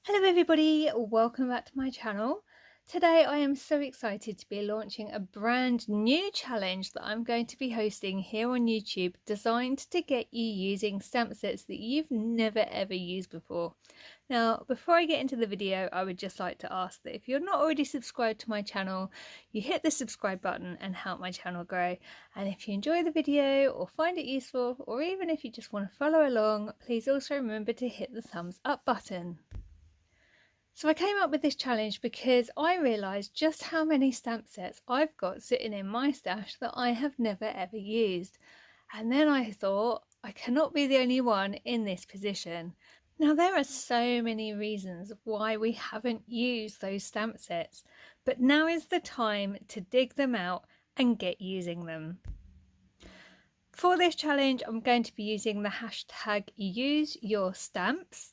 Hello everybody, welcome back to my channel. Today I am so excited to be launching a brand new challenge that I'm going to be hosting here on YouTube, designed to get you using stamp sets that you've never ever used before. Now before I get into the video, I would just like to ask that if you're not already subscribed to my channel, you hit the subscribe button and help my channel grow. And if you enjoy the video or find it useful, or even if you just want to follow along, please also remember to hit the thumbs up button. So I came up with this challenge because I realised just how many stamp sets I've got sitting in my stash that I have never ever used. And then I thought, I cannot be the only one in this position. Now there are so many reasons why we haven't used those stamp sets, but now is the time to dig them out and get using them. For this challenge, I'm going to be using the hashtag #UseYourStamps.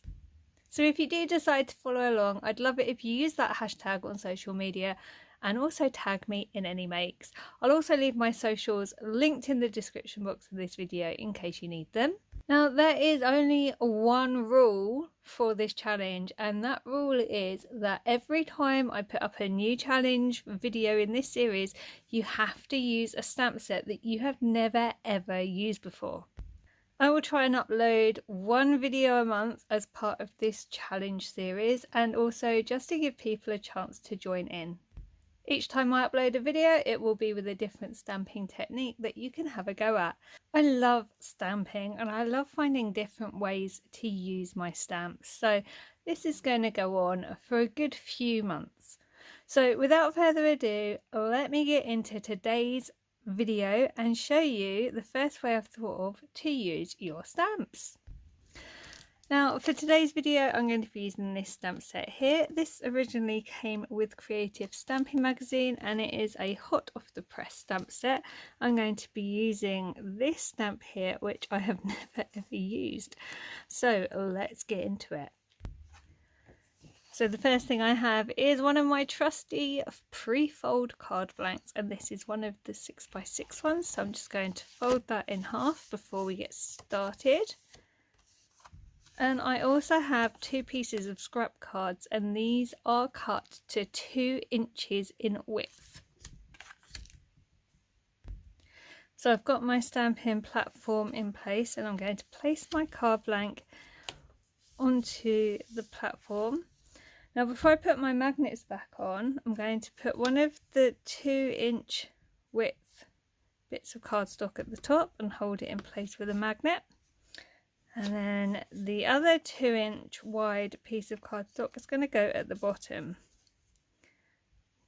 So if you do decide to follow along, I'd love it if you use that hashtag on social media and also tag me in any makes. I'll also leave my socials linked in the description box of this video in case you need them. Now there is only one rule for this challenge, and that rule is that every time I put up a new challenge video in this series, you have to use a stamp set that you have never ever used before. I will try and upload one video a month as part of this challenge series, and also just to give people a chance to join in. Each time I upload a video, it will be with a different stamping technique that you can have a go at. I love stamping and I love finding different ways to use my stamps, so this is going to go on for a good few months. So without further ado, let me get into today's video and show you the first way I've thought of to use your stamps. Now for today's video, I'm going to be using this stamp set here. This originally came with Creative Stamping Magazine and it is a hot off the press stamp set. I'm going to be using this stamp here, which I have never ever used. So let's get into it. So the first thing I have is one of my trusty pre-fold card blanks, and this is one of the 6x6 ones, so I'm just going to fold that in half before we get started. And I also have two pieces of scrap cards, and these are cut to 2 inches in width. So I've got my stamping platform in place, and I'm going to place my card blank onto the platform. Now before I put my magnets back on, I'm going to put one of the 2-inch width bits of cardstock at the top and hold it in place with a magnet. And then the other 2-inch wide piece of cardstock is going to go at the bottom,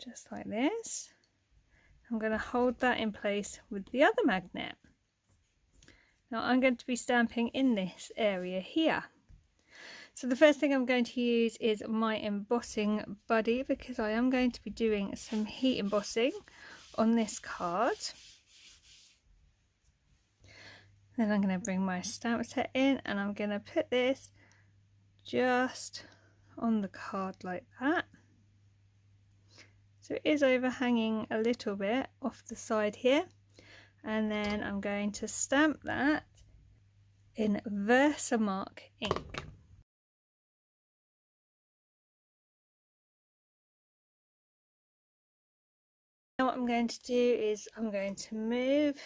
just like this. I'm going to hold that in place with the other magnet. Now I'm going to be stamping in this area here. So the first thing I'm going to use is my embossing buddy, because I am going to be doing some heat embossing on this card. Then I'm going to bring my stamp set in and I'm going to put this just on the card like that. So it is overhanging a little bit off the side here, and then I'm going to stamp that in Versamark ink. Now what I'm going to do is I'm going to move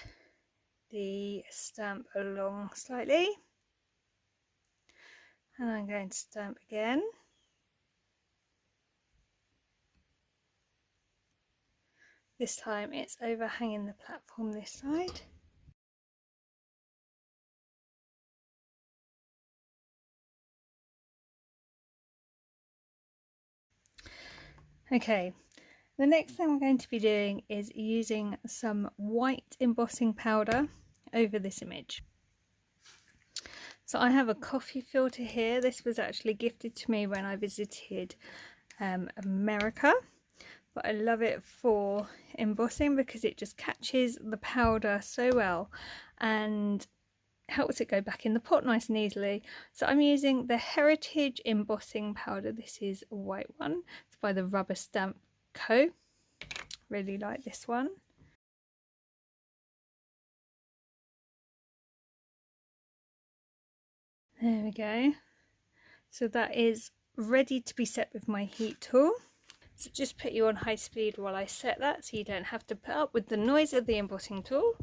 the stamp along slightly, and I'm going to stamp again. This time it's overhanging the platform this side. Okay. The next thing I'm going to be doing is using some white embossing powder over this image. So I have a coffee filter here. This was actually gifted to me when I visited America, but I love it for embossing because it just catches the powder so well and helps it go back in the pot nice and easily. So I'm using the Heritage embossing powder. This is a white one. It's by the Rubber Stamp Co. Really like this one. There we go. So that is ready to be set with my heat tool. So just put you on high speed while I set that so you don't have to put up with the noise of the embossing tool.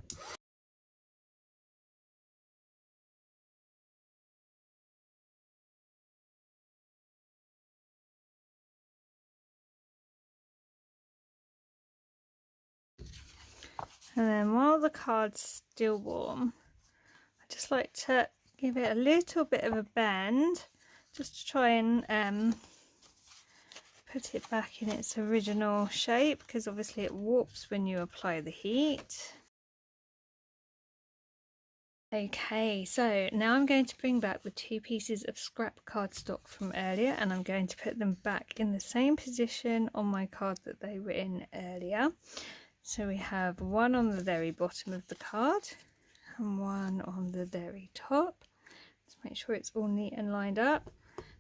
And then while the card's still warm, I just like to give it a little bit of a bend just to try and put it back in its original shape, because obviously it warps when you apply the heat. Okay, so now I'm going to bring back the 2 pieces of scrap cardstock from earlier, and I'm going to put them back in the same position on my card that they were in earlier. So we have one on the very bottom of the card and one on the very top. Let's make sure it's all neat and lined up.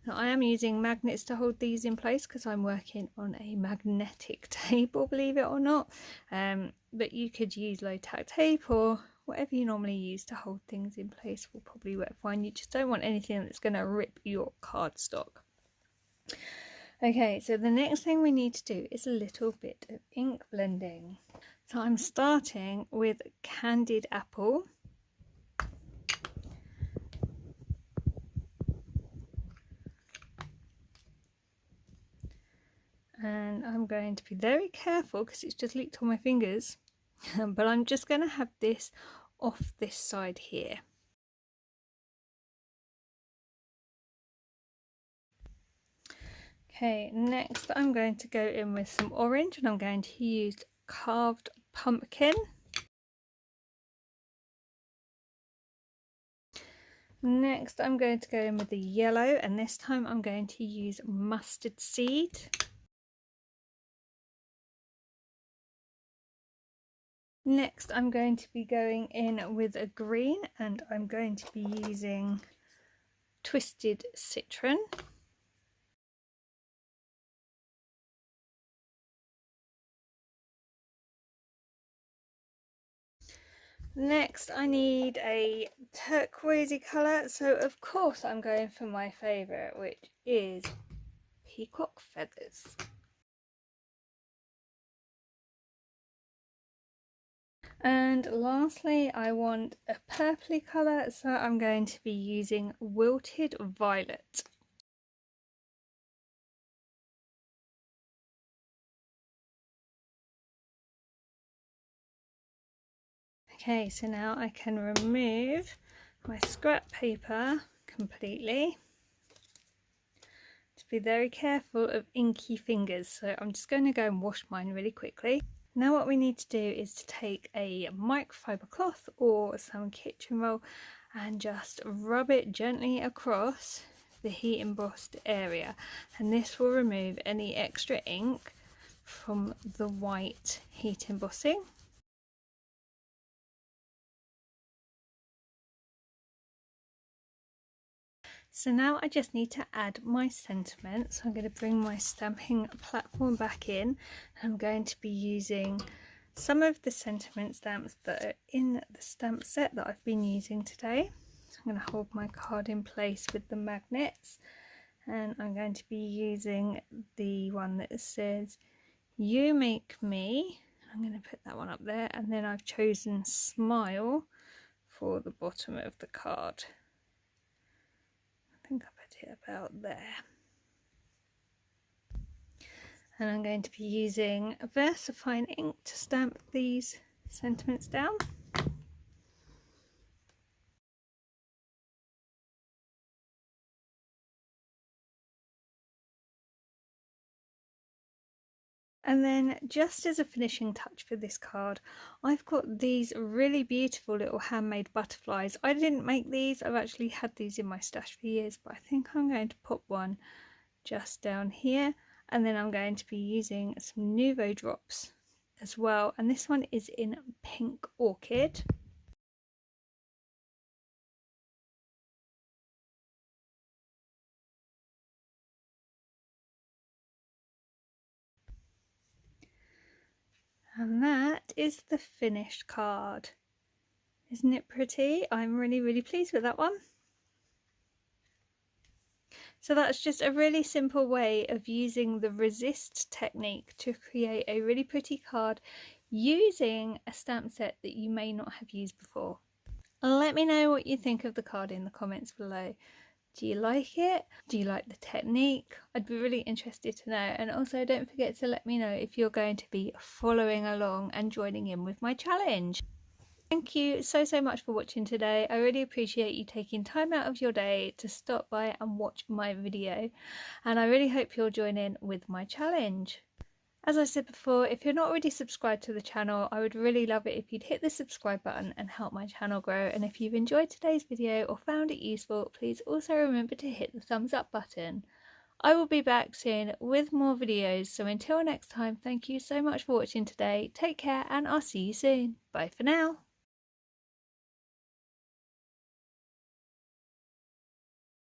Now I am using magnets to hold these in place because I'm working on a magnetic table, believe it or not. But you could use low tack tape or whatever you normally use to hold things in place will probably work fine. You just don't want anything that's going to rip your cardstock. Okay, so the next thing we need to do is a little bit of ink blending. So I'm starting with Candied Apple. And I'm going to be very careful because it's just leaked on my fingers. But I'm just going to have this off this side here. Okay, next I'm going to go in with some orange, and I'm going to use Carved Pumpkin. Next I'm going to go in with the yellow, and this time I'm going to use Mustard Seed. Next I'm going to be going in with a green, and I'm going to be using Twisted Citron. Next I need a turquoisey colour, so of course I'm going for my favourite, which is Peacock Feathers. And lastly I want a purpley colour, so I'm going to be using Wilted Violet. Okay, so now I can remove my scrap paper completely. To be very careful of inky fingers, so I'm just going to go and wash mine really quickly. Now what we need to do is to take a microfiber cloth or some kitchen roll and just rub it gently across the heat embossed area, and this will remove any extra ink from the white heat embossing. So now I just need to add my sentiment. So I'm going to bring my stamping platform back in. I'm going to be using some of the sentiment stamps that are in the stamp set that I've been using today. So I'm going to hold my card in place with the magnets, and I'm going to be using the one that says "You Make Me." I'm going to put that one up there, and then I've chosen Smile for the bottom of the card. I think I put it about there. And I'm going to be using VersaFine ink to stamp these sentiments down. And then just as a finishing touch for this card, I've got these really beautiful little handmade butterflies. I didn't make these, I've actually had these in my stash for years, but I think I'm going to put one just down here. And then I'm going to be using some Nuvo drops as well, and this one is in Pink Orchid. And that is the finished card. Isn't it pretty? I'm really pleased with that one. So that's just a really simple way of using the resist technique to create a really pretty card using a stamp set that you may not have used before. Let me know what you think of the card in the comments below. Do you like it? Do you like the technique? I'd be really interested to know. And also don't forget to let me know if you're going to be following along and joining in with my challenge. Thank you so much for watching today. I really appreciate you taking time out of your day to stop by and watch my video, and I really hope you'll join in with my challenge. As I said before, if you're not already subscribed to the channel, I would really love it if you'd hit the subscribe button and help my channel grow. And if you've enjoyed today's video or found it useful, please also remember to hit the thumbs up button. I will be back soon with more videos, so until next time, thank you so much for watching today. Take care and I'll see you soon. Bye for now.